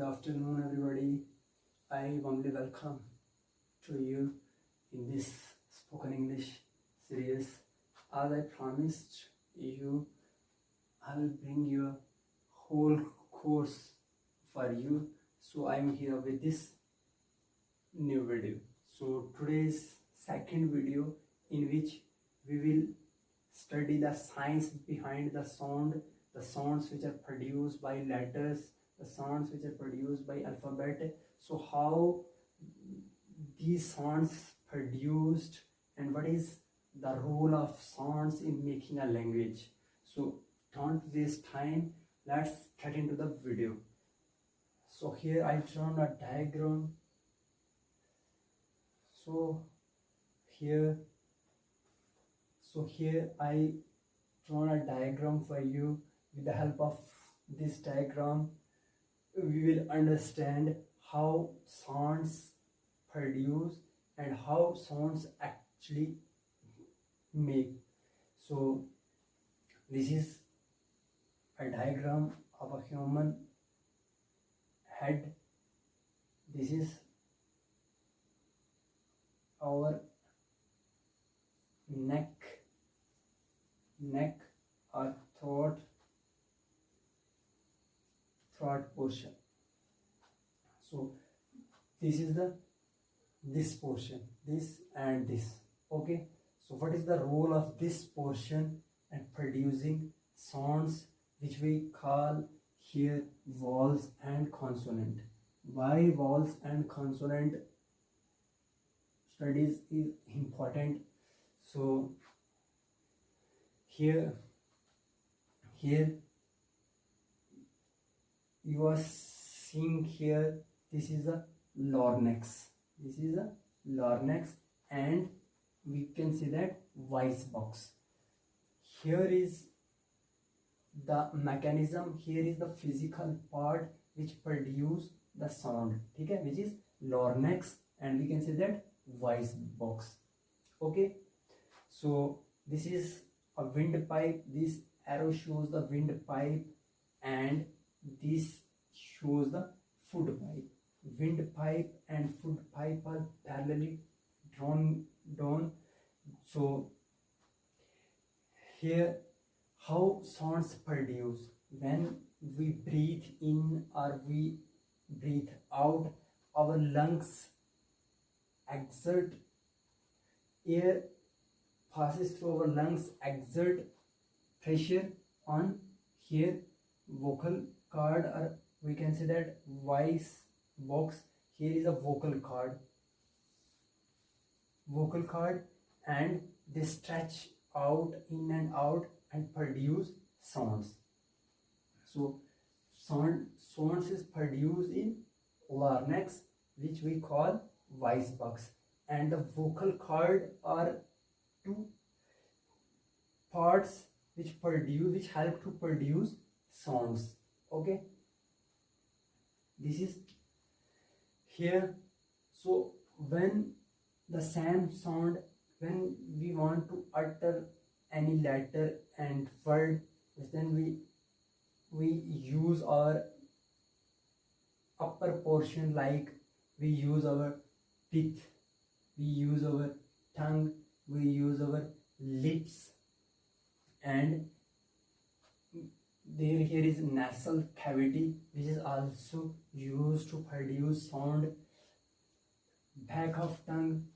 afternoon, everybody. I warmly welcome to you in this spoken English series. As I promised you, I will bring you a whole course for you. So I am here with this new video. So today's second video, in which we will study the science behind the sounds which are produced by letters, the sounds which are produced by alphabet. So how these sounds produced and what is the role of sounds in making a language. So don't waste time, let's get into the video. So here I drawn a diagram. So here I drawn a diagram for you. With the help of this diagram, we will understand how sounds produce and how sounds actually make. So this is a diagram of a human head. This is our neck or throat portion. So this is this portion, this and this. Okay, so what is the role of this portion and producing sounds, which we call here vowels and consonant? Why vowels and consonant studies is important? So here you are seeing here, this is a larynx, and we can see that voice box. Here is the mechanism, here is the physical part which produce the sound, okay, which is larynx, and we can say that voice box. Okay, so this is a windpipe. This arrow shows the windpipe and this shows the food pipe. Windpipe and food pipe are parallelly drawn down. So here how sounds produce: when we breathe in or we breathe out, our lungs exert, air passes through our lungs, exert pressure on here vocal cord, or we can say that voice box. Here is a vocal cord, and they stretch out, in and out, and produce sounds. So sounds is produced in larynx, which we call voice box, and the vocal cord are two parts which help to produce sounds. Okay, this is here. So when the same sound, when we want to utter any letter and word, then we use our upper portion, like we use our teeth, we use our tongue, we use our lips, and here is nasal cavity, which is also used to produce sound. Back of tongue,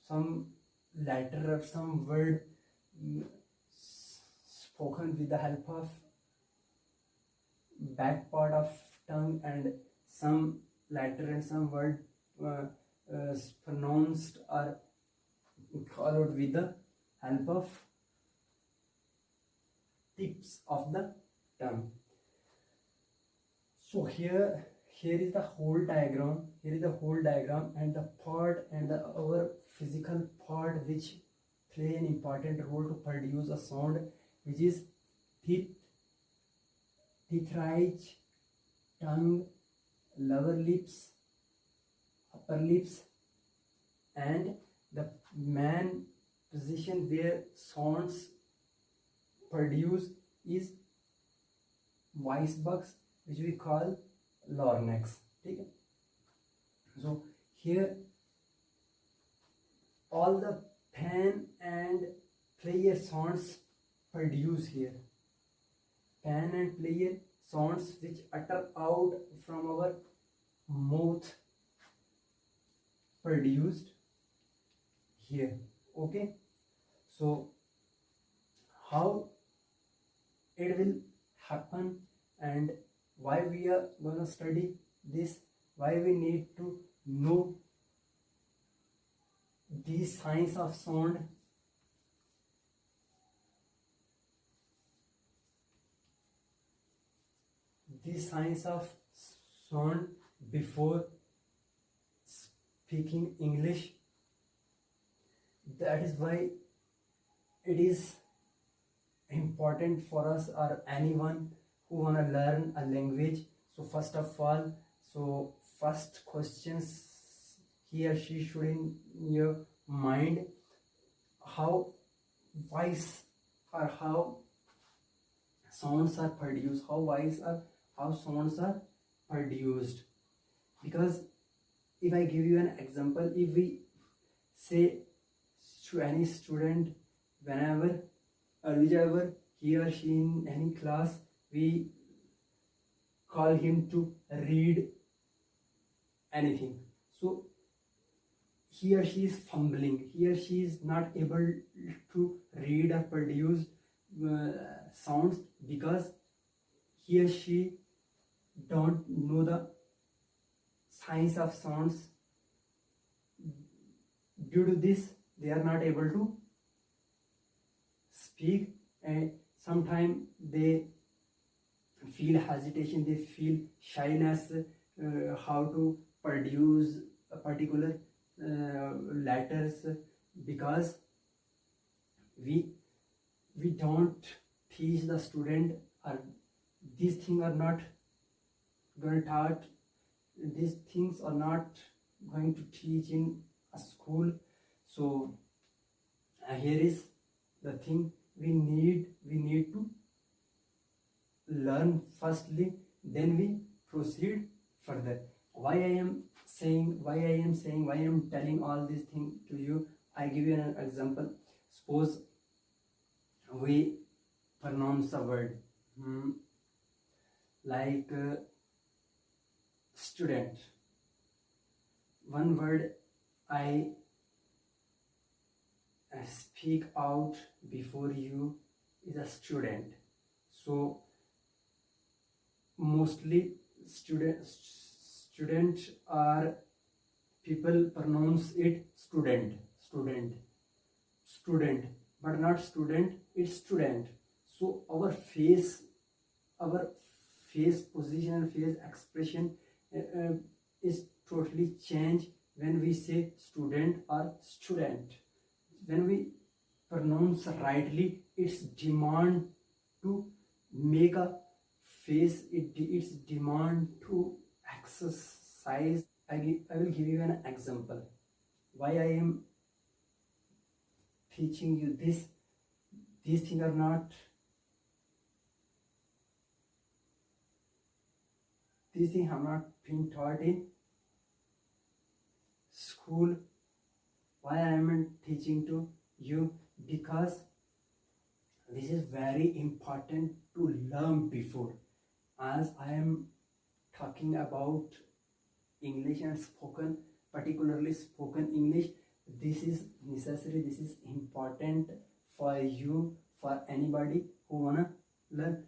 some letter or some word spoken with the help of back part of tongue, and some letter and some word pronounced or called with the help of tips of the tongue. So here is the whole diagram, and the part and our physical part which play an important role to produce a sound, which is teeth, ridge, tongue, lower lips, upper lips, and the main position where sounds produce is voice box, which we call larynx. ठीक है. So here all the pen and player sounds produce here. Pen and player sounds which utter out from our mouth produced here. Okay. So how it will happen and why we are gonna study this, why we need to know the science of sound. The science of sound before speaking English. That is why it is important for us or anyone who wanna learn a language. So first of all, so first questions he or she should in your mind, how voice or how sounds are produced, how sounds are produced. Because if I give you an example, if we say to any student, whenever or whichever he or she in any class, we call him to read anything, so he or she is fumbling, he or she is not able to read or produce sounds because he or she don't know the science of sounds. Due to this, they are not able to speak, and sometimes they feel hesitation, they feel shyness, how to produce a particular letters, because we don't teach the student, or these things are not going to taught, these things are not going to teach in a school. So here is the thing we need to learn firstly, then we proceed further. Why I am telling all these things to you, I give you an example. Suppose we pronounce a word like student. One word I speak out before you is a student. So mostly student or people pronounce it student, but not student, it's student. So our face position and face expression is totally changed when we say student or student. When we pronounce rightly, it's demand to make a face, it's demand to exercise. I will give you an example why I am teaching you this. These things are not being taught in school. Why I am teaching to you? Because this is very important to learn before. As I am talking about English and spoken, particularly spoken English, this is necessary, this is important for you, for anybody who wanna learn.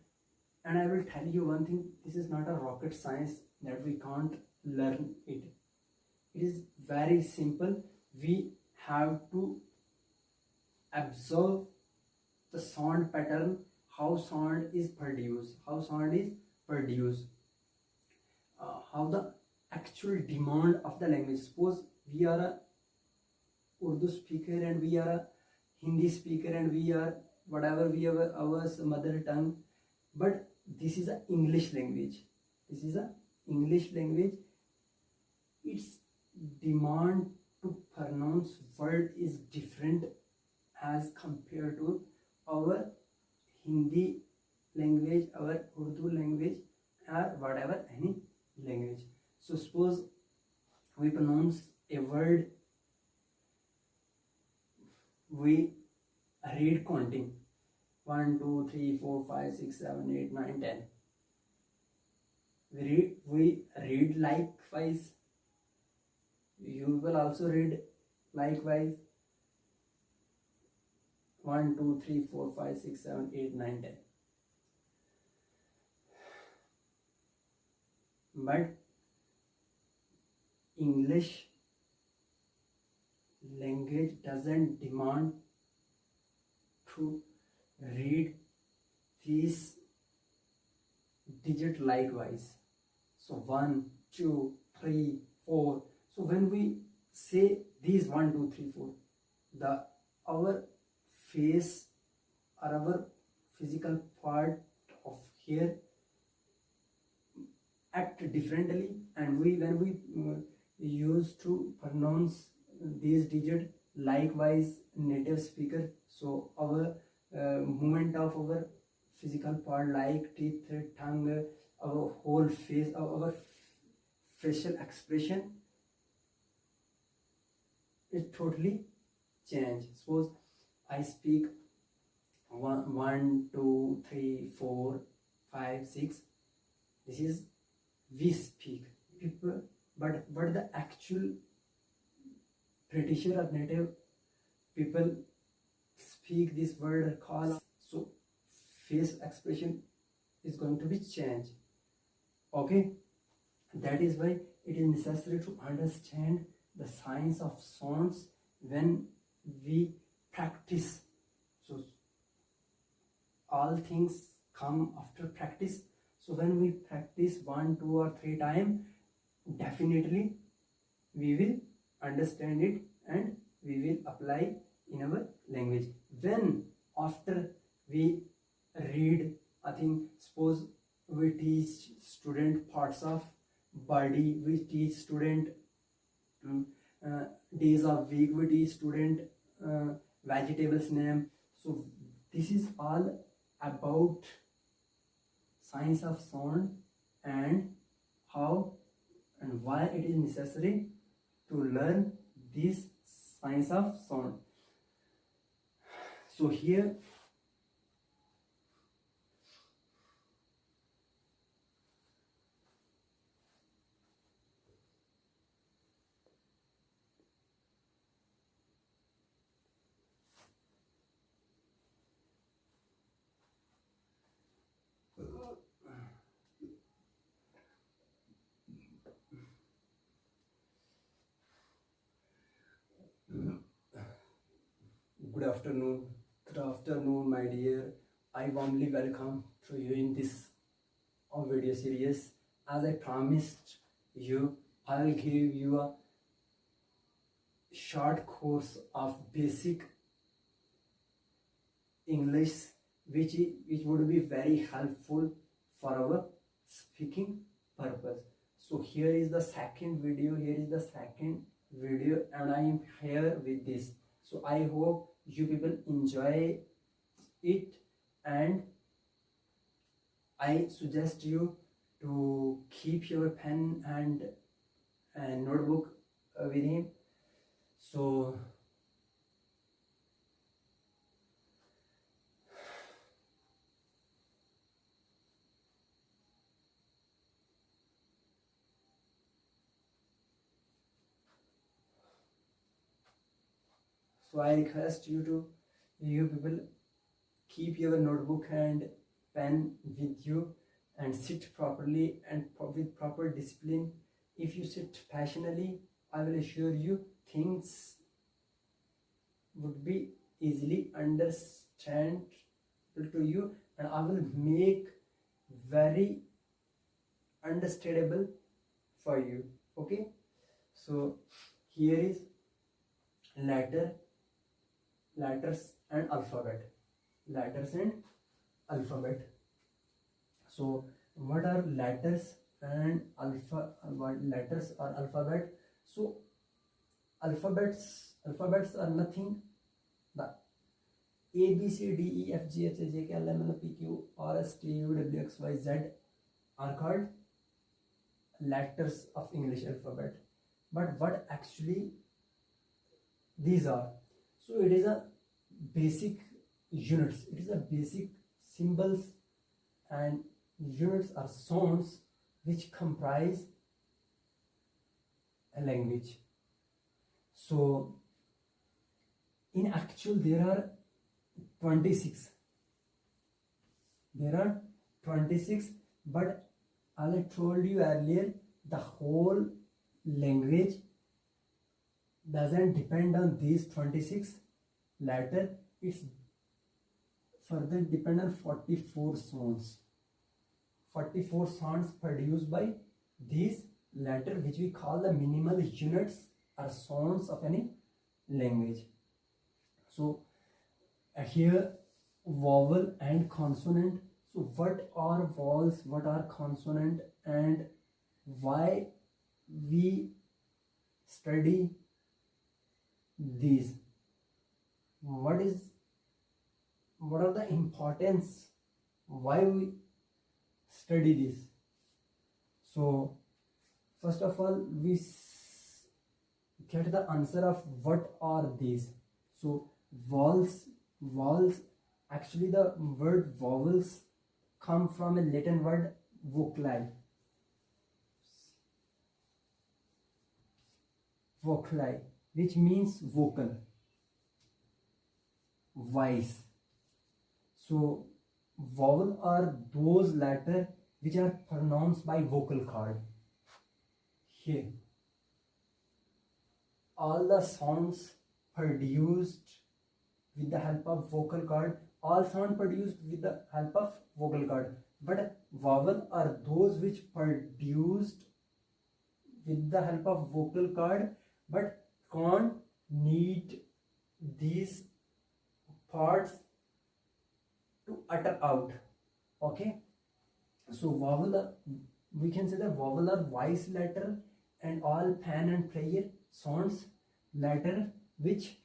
And I will tell you one thing, this is not a rocket science that we can't learn it. It is very simple. We have to observe the sound pattern, how sound is produced, how the actual demand of the language. Suppose we are a Urdu speaker and we are a Hindi speaker and we are whatever we have our mother tongue, but this is a English language. Its demand to pronounce word is different as compared to our Hindi language, our Urdu language, or whatever any language. So suppose we pronounce a word, we read counting 1 2 3 4 5 6 7 8 9 10. We read likewise. You will also read likewise 1 2 3 4 5 6 7 8 9 10. But English language doesn't demand to read these digit likewise. So 1 2 3 4. So when we say these 1 2 3 4, the our face or our physical part of here act differently, and when we used to pronounce these digits likewise native speaker, so our movement of our physical part like teeth, tongue, our whole face, our facial expression is totally changed. Suppose I speak 1 2 3 4 5 6. This is we speak people, but the actual British or native people speak this word or call. So face expression is going to be changed. Okay, that is why it is necessary to understand the science of sounds when we practice. So all things come after practice. So when we practice 1 2 or 3 times, definitely we will understand it and we will apply in our language. When after we read, I think suppose we teach student parts of body, we teach student days of week, we teach student vegetables name. So this is all about science of sound and how and why it is necessary to learn this science of sound. So here good afternoon, my dear. I warmly welcome to you in this video series. As I promised you, I will give you a short course of basic English, which would be very helpful for our speaking purpose. So here is the second video. And I am here with this. So I hope you people enjoy it, and I suggest you to keep your pen and notebook with him. So I request you people keep your notebook and pen with you and sit properly and with proper discipline. If you sit passionately, I will assure you things would be easily understandable to you, and I will make very understandable for you. Okay, so here is letters and alphabet. So what are letters and what letters are alphabet? So alphabets are nothing. The A B C D E F G H I J K L M N O P Q R S T U W X Y Z are called letters of English alphabet. But what actually these are? So it is a basic units. It is a basic symbols, and units are sounds which comprise a language. So in actual there are 26. There are 26, but as I told you earlier, the whole language doesn't depend on these 26 letters. It's further depend on 44 sounds. 44 sounds produced by these letters, which we call the minimal units or sounds of any language. So here vowel and consonant. So what are vowels, what are consonant, and why we study these? What are the importance, why we study this? So first of all, we get the answer of what are these. So vowels, actually the word vowels come from a Latin word vocali, which means vocal, voice. So vowel are those letters which are pronounced by vocal cord. Here all the sounds produced with the help of vocal cord, all sound produced with the help of vocal cord, but vowel are those which produced with the help of vocal cord but can't need these parts to utter out. Okay, so vowel, we can say that vowel are voice letter and all pan and prayer sounds letter which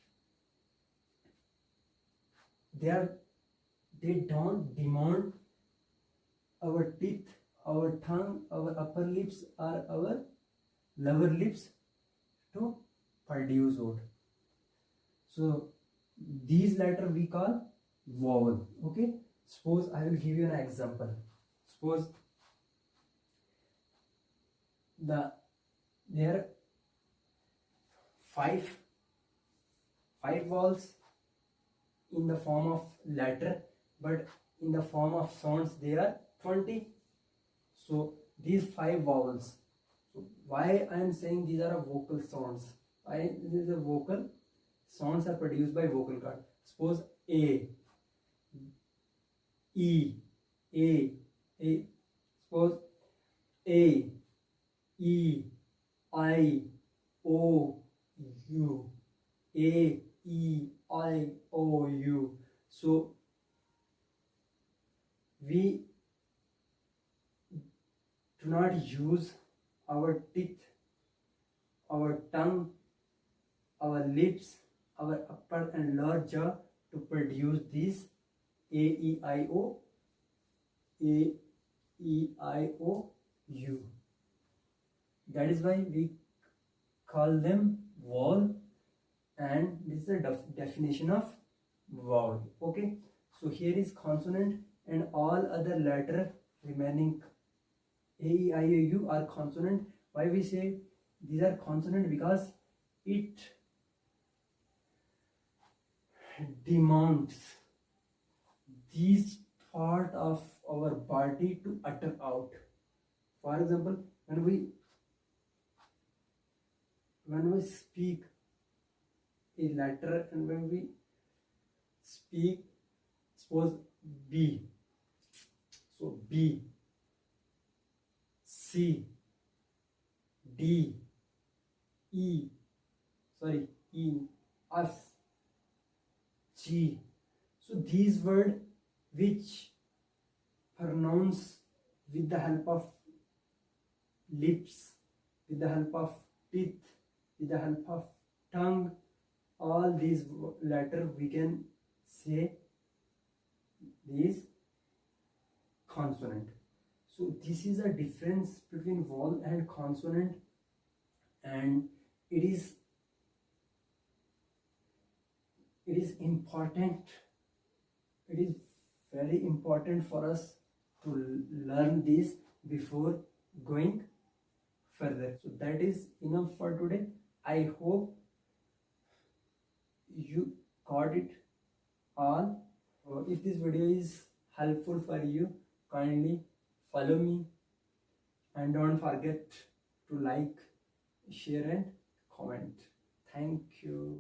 they don't demand our teeth, our tongue, our upper lips or our lower lips to produce out. So these letters we call vowel. Okay, suppose I will give you an example. Suppose there are five vowels in the form of letter, but in the form of sounds there are 20. So these 5 vowels. So why I am saying these are vocal sounds? This is a vocal sounds are produced by vocal cord. Suppose A, E, A. Suppose A, E, I, O, U, A, E, I, O, U. So we do not use our teeth, our tongue, our lips, our upper and lower jaw to produce these A, E, I, O, A, E, I, O, U. That is why we call them vowel, and this is a definition of vowel. Okay, so here is consonant, and all other letter remaining A, E, I, O, U are consonant. Why we say these are consonant? Because it demands these part of our body to utter out. For example, when we speak a letter, and when we speak, suppose B, so B, C, D, E, F, G. So these words which pronounce with the help of lips, with the help of teeth, with the help of tongue, all these letters we can say these consonant. So this is a difference between vowel and consonant, and it is important. It is very important for us to learn this before going further. So that is enough for today. I hope you got it all. If this video is helpful for you, kindly follow me and don't forget to like, share and comment. Thank you.